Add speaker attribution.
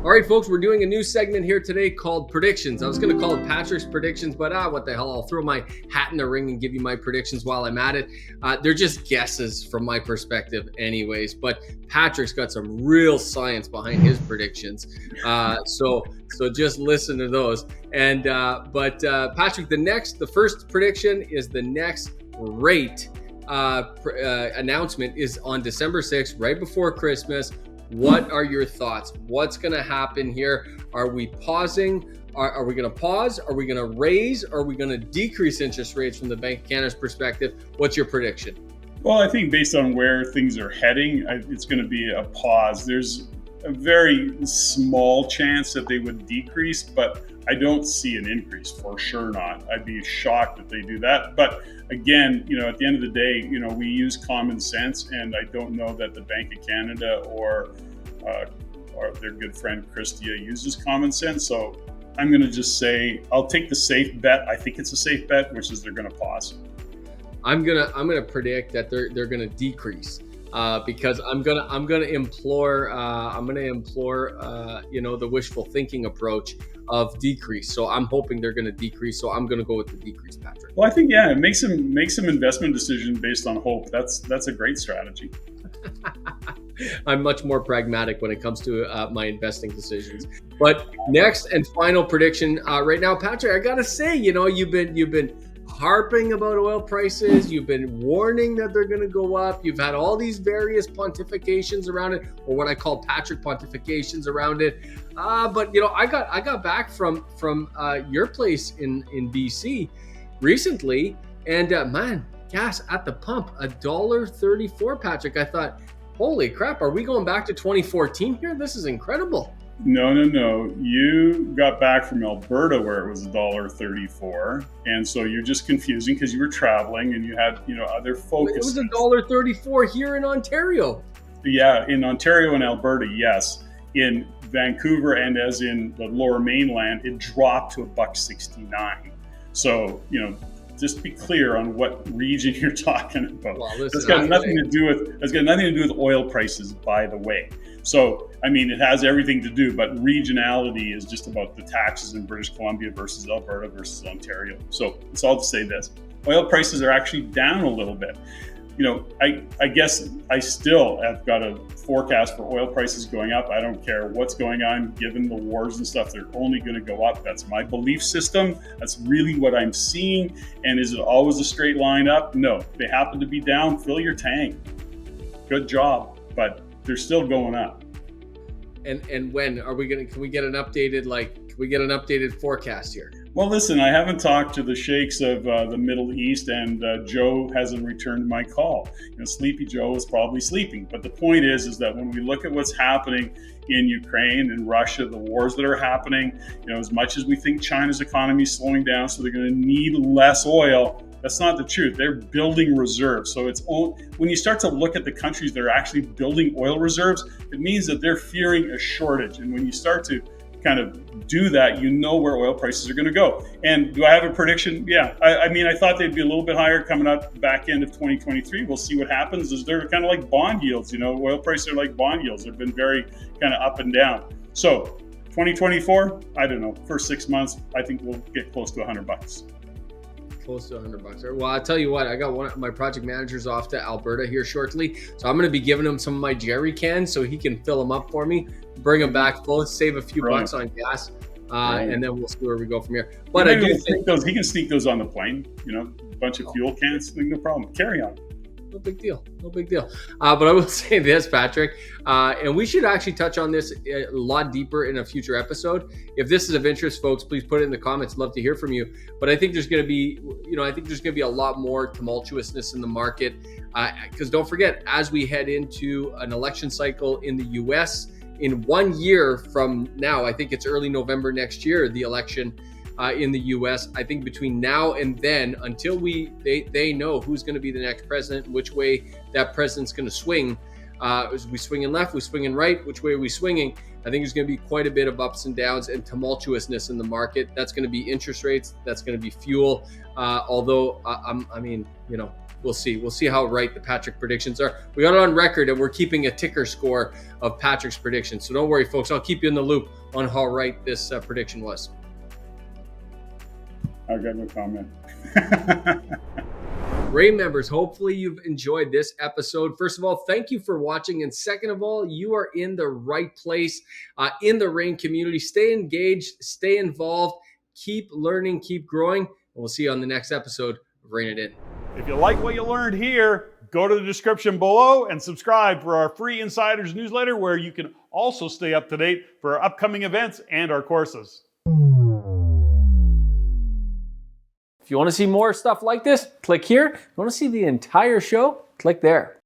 Speaker 1: All right, folks, we're doing a new segment here today called Predictions. I was going to call it Patrick's Predictions, but what the hell? I'll throw my hat in the ring and give you my predictions while I'm at it. They're just guesses from my perspective anyways, but Patrick's got some real science behind his predictions. So just listen to those. But Patrick, the first prediction is the next rate announcement is on December 6th, right before Christmas. What are your thoughts? What's going to happen here? Are we pausing? Are we going to pause? Are we going to raise? Are we going to decrease interest rates from the Bank of Canada's perspective? What's your prediction?
Speaker 2: Well, I think based on where things are heading, it's going to be a pause. There's a very small chance that they would decrease, but I don't see an increase, for sure not. I'd be shocked if they do that. But again, at the end of the day, we use common sense, and I don't know that the Bank of Canada or their good friend Christia uses common sense. So I'm going to just say I'll take the safe bet. I think it's a safe bet, which is they're going to pause.
Speaker 1: I'm gonna predict that they're gonna decrease. Because I'm gonna implore the wishful thinking approach of decrease. So I'm hoping they're gonna decrease. So I'm gonna go with the decrease, Patrick.
Speaker 2: Well, I think make some investment decision based on hope. That's a great strategy.
Speaker 1: I'm much more pragmatic when it comes to my investing decisions. But next and final prediction right now, Patrick, I gotta say, you've been harping about oil prices. You've been warning that they're going to go up. You've had all these various pontifications around it, or what I call Patrick pontifications around it. But I got back from your place in BC recently, and man, gas at the pump $1.34, Patrick. I thought, holy crap, are we going back to 2014 here? This is incredible.
Speaker 2: No. You got back from Alberta where it was $1.34, and so you're just confusing because you were traveling and you had other focus.
Speaker 1: It was $1.34 here in Ontario.
Speaker 2: Yeah, in Ontario and Alberta, yes. In Vancouver and as in the Lower Mainland, it dropped to $1.69. So just be clear on what region you're talking about.
Speaker 1: Well,
Speaker 2: that's got nothing to do with oil prices, by the way. So, it has everything to do, but regionality is just about the taxes in British Columbia versus Alberta versus Ontario. So it's all to say this: oil prices are actually down a little bit. I guess I still have got a forecast for oil prices going up. I don't care what's going on, given the wars and stuff, they're only going to go up. That's my belief system. That's really what I'm seeing. And is it always a straight line up? No, they happen to be down. Fill your tank. Good job. But they're still going up.
Speaker 1: And when are we can we get an updated forecast here?
Speaker 2: Well, listen, I haven't talked to the sheikhs of the Middle East, and Joe hasn't returned my call. Sleepy Joe is probably sleeping. But the point is that when we look at what's happening in Ukraine and Russia, the wars that are happening, as much as we think China's economy is slowing down, so they're going to need less oil, that's not the truth. They're building reserves. So when you start to look at the countries that are actually building oil reserves, it means that they're fearing a shortage. And when you start to kind of do that, where oil prices are going to go. And do I have a prediction? Yeah. I thought they'd be a little bit higher coming up back end of 2023. We'll see what happens. They're kind of like bond yields. Oil prices are like bond yields. They've been very kind of up and down. So 2024, I don't know, first 6 months, I think we'll get close to $100.
Speaker 1: Close to $100. Well, I'll tell you what, I got one of my project managers off to Alberta here shortly. So I'm going to be giving him some of my jerry cans so he can fill them up for me, bring them back full, save a few bucks on gas, and then we'll see where we go from here. But I do think
Speaker 2: he can sneak those on the plane, a bunch of fuel cans, no problem. Carry on.
Speaker 1: No big deal. But I will say this, Patrick, and we should actually touch on this a lot deeper in a future episode. If this is of interest, folks, please put it in the comments. Love to hear from you. But I think there's going to be, a lot more tumultuousness in the market because don't forget, as we head into an election cycle in the U.S. in 1 year from now, I think it's early November next year, the election in the U.S. I think between now and then, until they know who's going to be the next president, which way that president's going to swing, is we swinging left, we swinging right, which way are we swinging? I think there's going to be quite a bit of ups and downs and tumultuousness in the market. That's going to be interest rates. That's going to be fuel. Although, we'll see. We'll see how right the Patrick predictions are. We got it on record, and we're keeping a ticker score of Patrick's predictions. So don't worry, folks. I'll keep you in the loop on how right this prediction was.
Speaker 2: I've got no comment.
Speaker 1: REIN members, hopefully you've enjoyed this episode. First of all, thank you for watching. And second of all, you are in the right place in the REIN community. Stay engaged, stay involved, keep learning, keep growing. And we'll see you on the next episode of Rein It In.
Speaker 3: If you like what you learned here, go to the description below and subscribe for our free Insiders newsletter, where you can also stay up to date for our upcoming events and our courses.
Speaker 1: If you want to see more stuff like this, click here. If you want to see the entire show, click there.